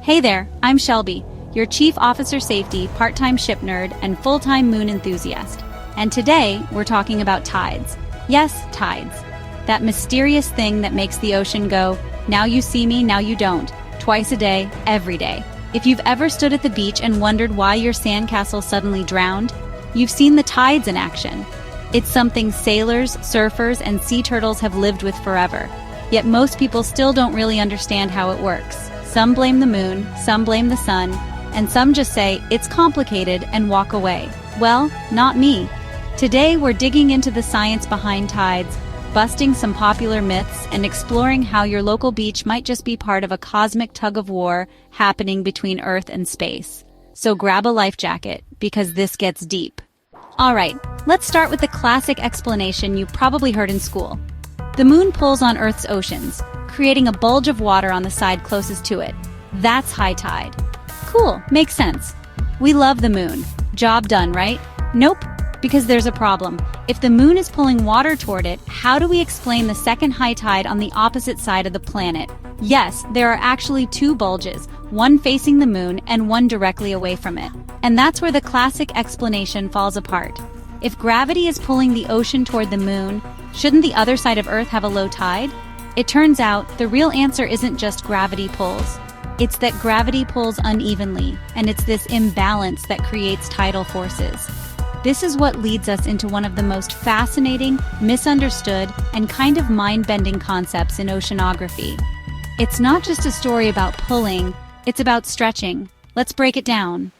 Hey there, I'm Shelby, your Chief Officer Safety, part-time ship nerd, and full-time moon enthusiast. And today, we're talking about tides. Yes, tides. That mysterious thing that makes the ocean go, now you see me, now you don't, twice a day, every day. If you've ever stood at the beach and wondered why your sandcastle suddenly drowned, you've seen the tides in action. It's something sailors, surfers, and sea turtles have lived with forever. Yet most people still don't really understand how it works. Some blame the moon, some blame the sun, and some just say, it's complicated, and walk away. Well, not me. Today we're digging into the science behind tides, busting some popular myths, and exploring how your local beach might just be part of a cosmic tug-of-war happening between Earth and space. So grab a life jacket, because this gets deep. Alright, let's start with the classic explanation you've probably heard in school. The moon pulls on Earth's oceans, creating a bulge of water on the side closest to it. That's high tide. Cool, makes sense. We love the moon. Job done, right? Nope, because there's a problem. If the moon is pulling water toward it, how do we explain the second high tide on the opposite side of the planet? Yes, there are actually two bulges, one facing the moon and one directly away from it. And that's where the classic explanation falls apart. If gravity is pulling the ocean toward the moon, shouldn't the other side of Earth have a low tide? It turns out, the real answer isn't just gravity pulls. It's that gravity pulls unevenly, and it's this imbalance that creates tidal forces. This is what leads us into one of the most fascinating, misunderstood, and kind of mind-bending concepts in oceanography. It's not just a story about pulling, it's about stretching. Let's break it down.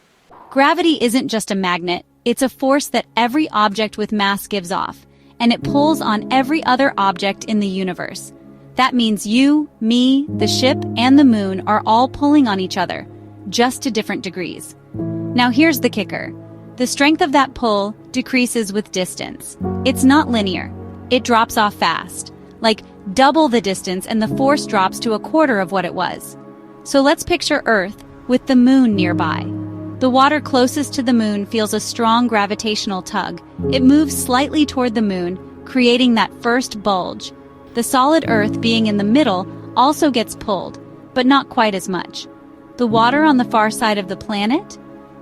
Gravity isn't just a magnet, it's a force that every object with mass gives off, and it pulls on every other object in the universe. That means you, me, the ship, and the moon are all pulling on each other, just to different degrees. Now here's the kicker. The strength of that pull decreases with distance. It's not linear. It drops off fast. Like, double the distance and the force drops to a quarter of what it was. So let's picture Earth with the moon nearby. The water closest to the moon feels a strong gravitational tug. It moves slightly toward the moon, creating that first bulge. The solid Earth, being in the middle, also gets pulled, but not quite as much. The water on the far side of the planet?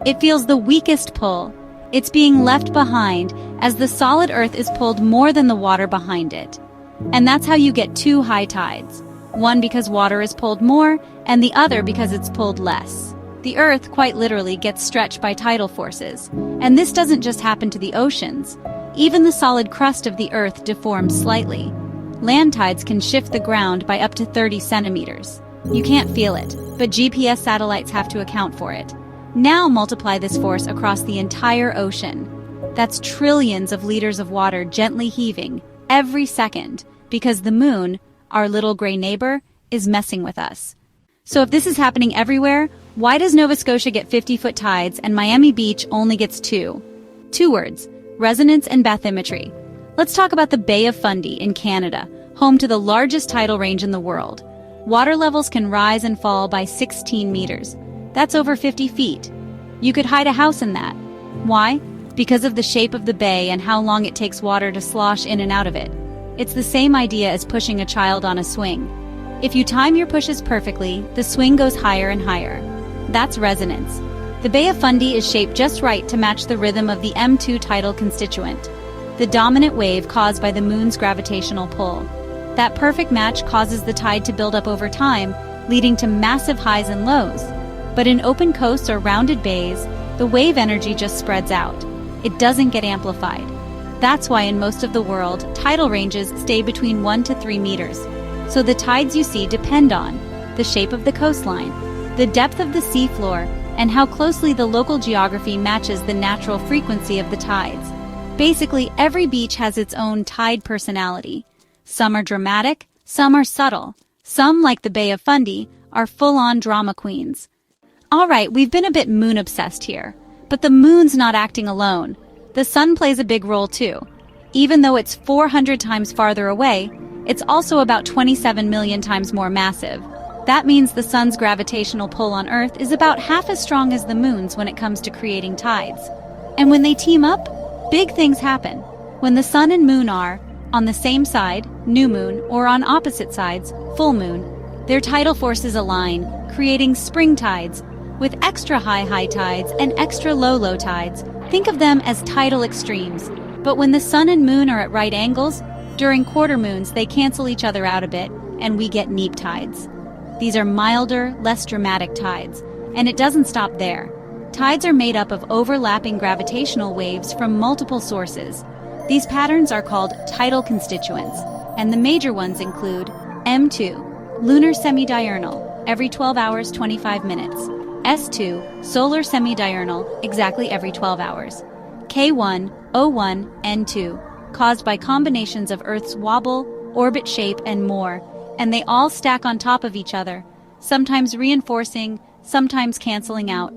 It feels the weakest pull. It's being left behind as the solid Earth is pulled more than the water behind it. And that's how you get two high tides. One because water is pulled more, and the other because it's pulled less. The Earth, quite literally, gets stretched by tidal forces. And this doesn't just happen to the oceans. Even the solid crust of the Earth deforms slightly. Land tides can shift the ground by up to 30 centimeters. You can't feel it, but GPS satellites have to account for it. Now multiply this force across the entire ocean. That's trillions of liters of water gently heaving every second because the moon, our little gray neighbor, is messing with us. So if this is happening everywhere, why does Nova Scotia get 50-foot tides and Miami Beach only gets 2? 2 words, resonance and bathymetry. Let's talk about the Bay of Fundy in Canada, home to the largest tidal range in the world. Water levels can rise and fall by 16 meters. That's over 50 feet. You could hide a house in that. Why? Because of the shape of the bay and how long it takes water to slosh in and out of it. It's the same idea as pushing a child on a swing. If you time your pushes perfectly, the swing goes higher and higher. That's resonance. The Bay of Fundy is shaped just right to match the rhythm of the M2 tidal constituent, the dominant wave caused by the moon's gravitational pull. That perfect match causes the tide to build up over time, leading to massive highs and lows. But in open coasts or rounded bays, the wave energy just spreads out. It doesn't get amplified. That's why in most of the world, tidal ranges stay between 1 to 3 meters. So the tides you see depend on the shape of the coastline, the depth of the seafloor, and how closely the local geography matches the natural frequency of the tides. Basically, every beach has its own tide personality. Some are dramatic, some are subtle. Some, like the Bay of Fundy, are full-on drama queens. Alright, we've been a bit moon-obsessed here. But the moon's not acting alone. The sun plays a big role too. Even though it's 400 times farther away, it's also about 27 million times more massive. That means the sun's gravitational pull on Earth is about half as strong as the moon's when it comes to creating tides. And when they team up, big things happen. When the sun and moon are on the same side, new moon, or on opposite sides, full moon, Their tidal forces align, creating spring tides, with extra high tides and extra low tides. Think of them as tidal extremes. But when the sun and moon are at right angles, during quarter moons they cancel each other out a bit, and we get neap tides. These are milder, less dramatic tides, and it doesn't stop there. Tides are made up of overlapping gravitational waves from multiple sources. These patterns are called tidal constituents, and the major ones include M2, lunar semidiurnal, every 12 hours 25 minutes, S2, solar semidiurnal, exactly every 12 hours, K1, O1, N2, caused by combinations of Earth's wobble, orbit shape, and more, and they all stack on top of each other, sometimes reinforcing, sometimes canceling out.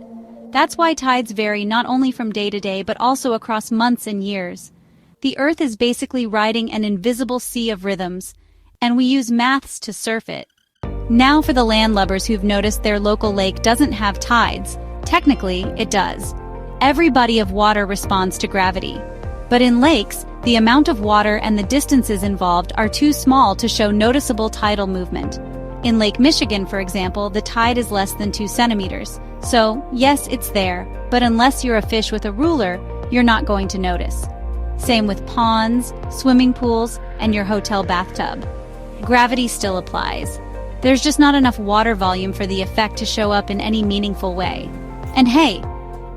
That's why tides vary not only from day to day but also across months and years. The Earth is basically riding an invisible sea of rhythms, and we use maths to surf it. Now for the landlubbers who've noticed their local lake doesn't have tides. Technically, it does. Every body of water responds to gravity. But in lakes, the amount of water and the distances involved are too small to show noticeable tidal movement. In Lake Michigan, for example, the tide is less than 2 centimeters. So, yes, it's there, but unless you're a fish with a ruler, you're not going to notice. Same with ponds, swimming pools, and your hotel bathtub. Gravity still applies. There's just not enough water volume for the effect to show up in any meaningful way. And hey,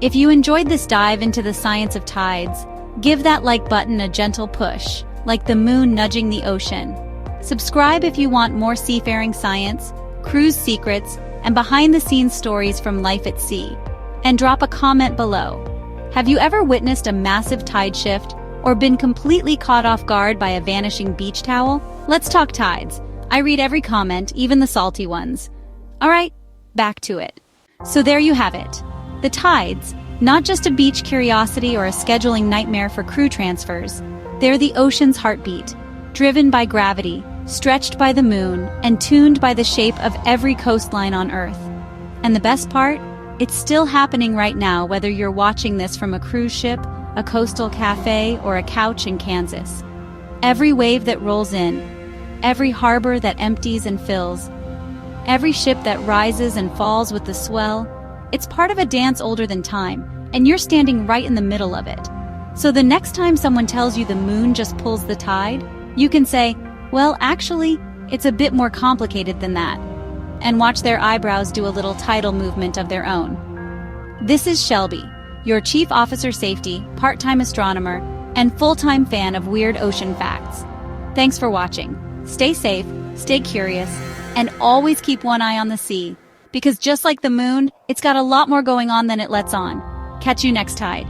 if you enjoyed this dive into the science of tides, give that like button a gentle push, like the moon nudging the ocean. Subscribe if you want more seafaring science, cruise secrets, and behind-the-scenes stories from life at sea. And drop a comment below. Have you ever witnessed a massive tide shift or been completely caught off guard by a vanishing beach towel? Let's talk tides. I read every comment, even the salty ones. All right, back to it. So there you have it. The tides, not just a beach curiosity or a scheduling nightmare for crew transfers. They're the ocean's heartbeat, driven by gravity, stretched by the moon, and tuned by the shape of every coastline on Earth. And the best part? It's still happening right now, whether you're watching this from a cruise ship, a coastal cafe, or a couch in Kansas. Every wave that rolls in, every harbor that empties and fills, every ship that rises and falls with the swell, it's part of a dance older than time, and you're standing right in the middle of it. So the next time someone tells you the moon just pulls the tide, you can say, well, actually, it's a bit more complicated than that, and watch their eyebrows do a little tidal movement of their own. This is Shelby, your Chief Officer Safety, part-time astronomer, and full-time fan of weird ocean facts. Thanks for watching. Stay safe, stay curious, and always keep one eye on the sea, because just like the moon, it's got a lot more going on than it lets on. Catch you next tide.